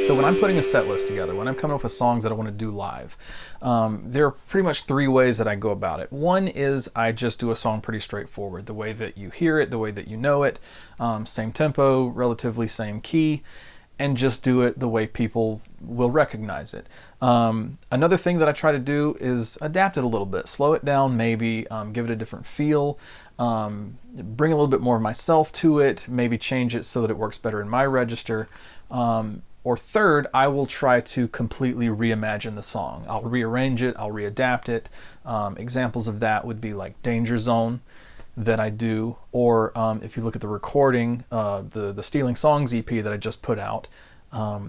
So when I'm putting a set list together, when I'm coming up with songs that I want to do live, there are pretty much three ways that I go about it. One is I just do a song pretty straightforward, the way that you hear it, the way that you know it, same tempo, relatively same key, and just do it the way people will recognize it. Another thing that I try to do is adapt it a little bit, slow it down maybe, give it a different feel, bring a little bit more of myself to it, maybe change it so that it works better in my register. Or third, I will try to completely reimagine the song. I'll rearrange it, I'll readapt it. Examples of that would be like Danger Zone that I do, or if you look at the recording, the Stealing Songs EP that I just put out,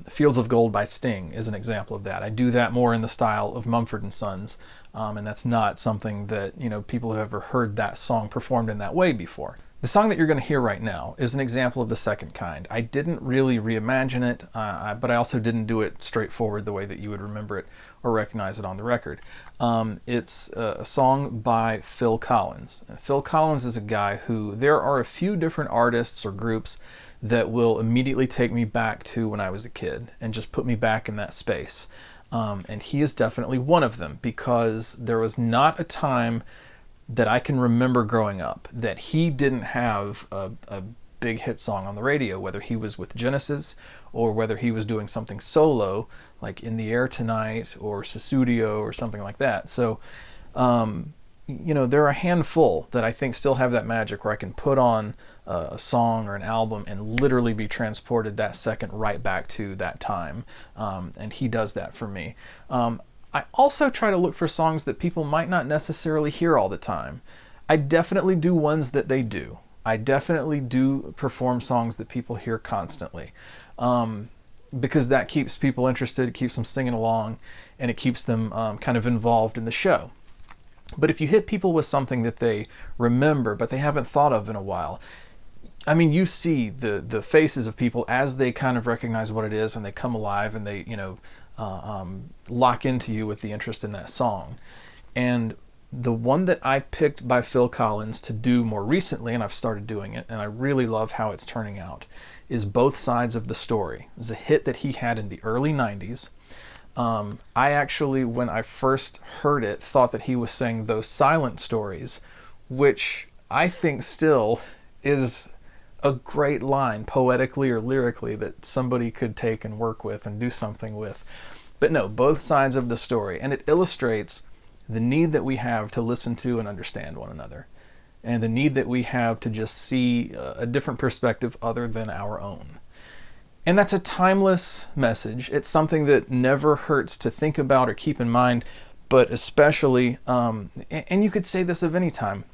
Fields of Gold by Sting is an example of that. I do that more in the style of Mumford & Sons, and that's not something that people have ever heard that song performed in that way before. The song that you're going to hear right now is an example of the second kind. I didn't really reimagine it, but I also didn't do it straightforward the way that you would remember it or recognize it on the record. It's a song by Phil Collins. And Phil Collins is a guy who, there are a few different artists or groups that will immediately take me back to when I was a kid and just put me back in that space. And he is definitely one of them, because there was not a time that I can remember growing up that he didn't have a big hit song on the radio, whether he was with Genesis or whether he was doing something solo like In the Air Tonight or Sussudio or something like that. So there are a handful that I think still have that magic where I can put on a song or an album and literally be transported that second right back to that time, and he does that for me. I also try to look for songs that people might not necessarily hear all the time. I definitely do ones that they do. I definitely do perform songs that people hear constantly, because that keeps people interested, it keeps them singing along, and it keeps them kind of involved in the show. But if you hit people with something that they remember but they haven't thought of in a while, I mean, you see the faces of people as they kind of recognize what it is and they come alive and they, lock into you with the interest in that song. And the one that I picked by Phil Collins to do more recently, and I've started doing it, and I really love how it's turning out, is Both Sides of the Story. It was a hit that he had in the early 90s. I actually, when I first heard it, thought that he was saying Those Silent Stories, which I think still is a great line, poetically or lyrically, that somebody could take and work with and do something with. But no, Both Sides of the Story. And it illustrates the need that we have to listen to and understand one another, and the need that we have to just see a different perspective other than our own. And that's a timeless message. It's something that never hurts to think about or keep in mind, but especially, and you could say this of any time,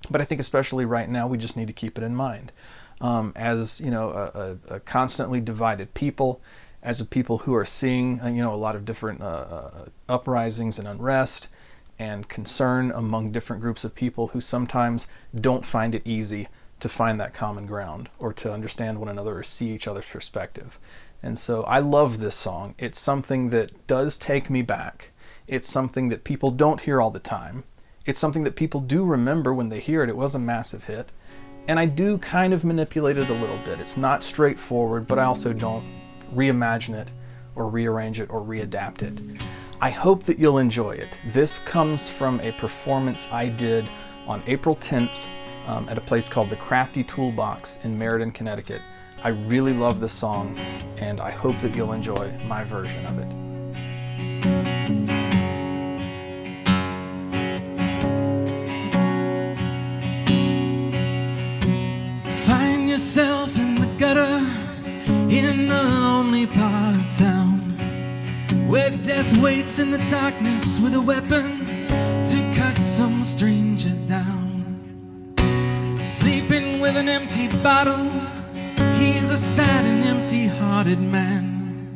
but I think especially right now, we just need to keep it in mind. As a constantly divided people, as a people who are seeing a lot of different uprisings and unrest and concern among different groups of people who sometimes don't find it easy to find that common ground or to understand one another or see each other's perspective. And so I love this song. It's something that does take me back. It's something that people don't hear all the time. It's something that people do remember when they hear it. It was a massive hit. And I do kind of manipulate it a little bit. It's not straightforward, but I also don't reimagine it or rearrange it or readapt it. I hope that you'll enjoy it. This comes from a performance I did on April 10th at a place called the Crafty Toolbox in Meriden, Connecticut. I really love this song, and I hope that you'll enjoy my version of it. Find yourself in the gutter, in a lonely part of town, where death waits in the darkness with a weapon to cut some stranger down. Sleeping with an empty bottle, he's a sad and empty-hearted man.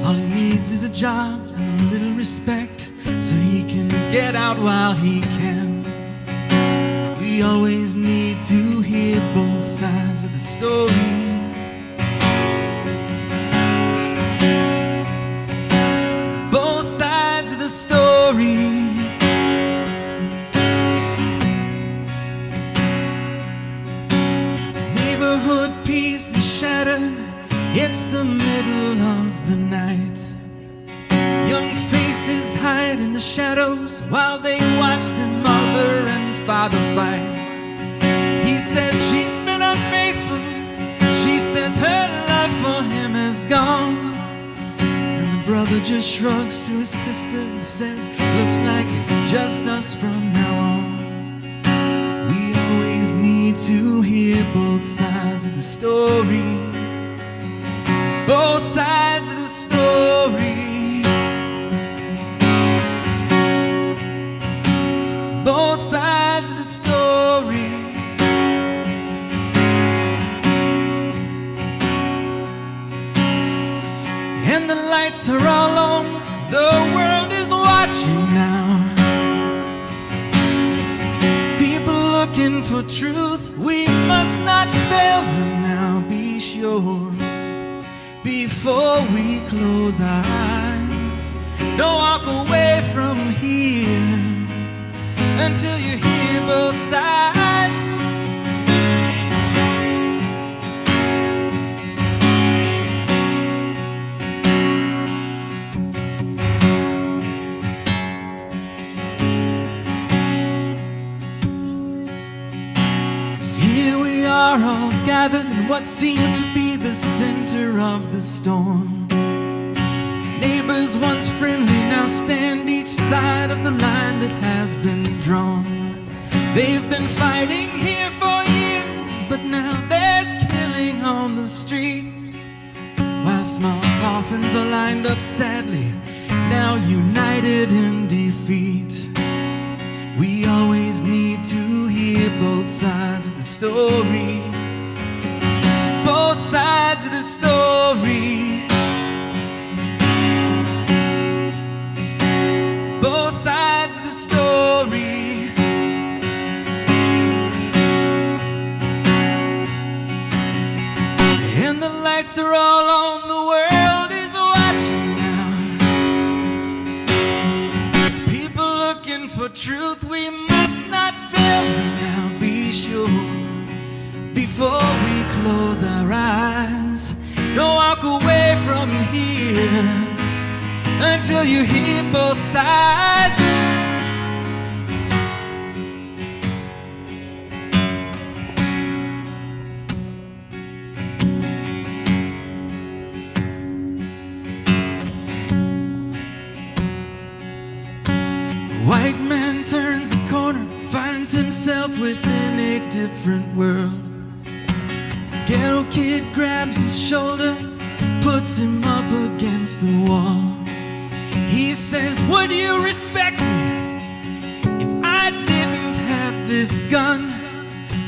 All he needs is a job and a little respect, so he can get out while he can. We always need to hear both sides of the story. Both sides of the story. Neighborhood peace is shattered It's the middle of the night. Young faces hide in the shadows while they watch their mother and father fight. He says she's been unfaithful. She says her love for him is gone. And the brother just shrugs to his sister and says, looks like it's just us from now on. We always need to hear both sides of the story. Both sides of the story. Both sides of the story. And the lights are all on, the world is watching now. People looking for truth, we must not fail them now, be sure. Before we close our eyes, don't walk away from here until you hear both sides. Here we are all gathered in what seems to be the center of the storm. Neighbors once friendly now stand each side of the line that has been drawn. They've been fighting here for years, but now there's killing on the street. While small coffins are lined up sadly, now united in defeat. We always need to hear both sides of the story. Both sides of the story. Both sides of the story. And the lights are all on, the world is watching now. People looking for truth, we must not fail now, be sure. Before we close our eyes, don't walk away from here until you hear both sides. White man turns a corner, finds himself within a different world. Ghetto kid grabs his shoulder, puts him up against the wall. He says, would you respect me if I didn't have this gun?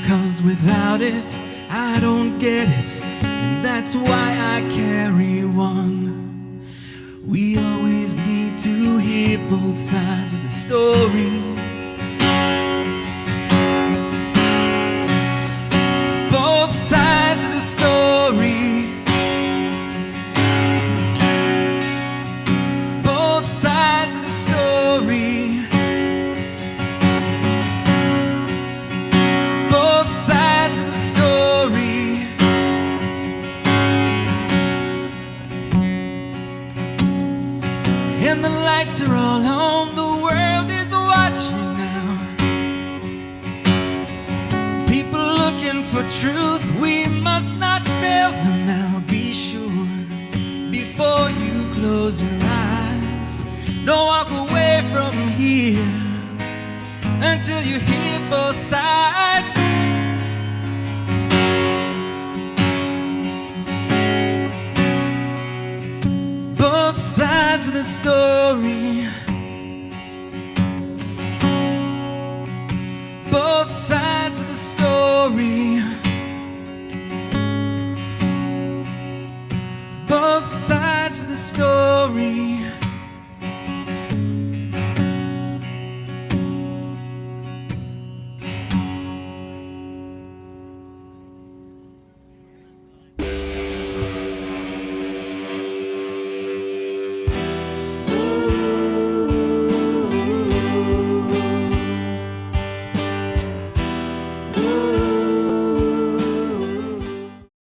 'Cause without it, I don't get it, and that's why I carry one. We always need to hear both sides of the story. Both sides of the story. Both sides of the story. Both sides of the story. And the lights are all on, the world is watching now. People looking for truth, we must not fail them now, be sure. Before you close your eyes, don't walk away from here until you hear both sides. Both sides of the story.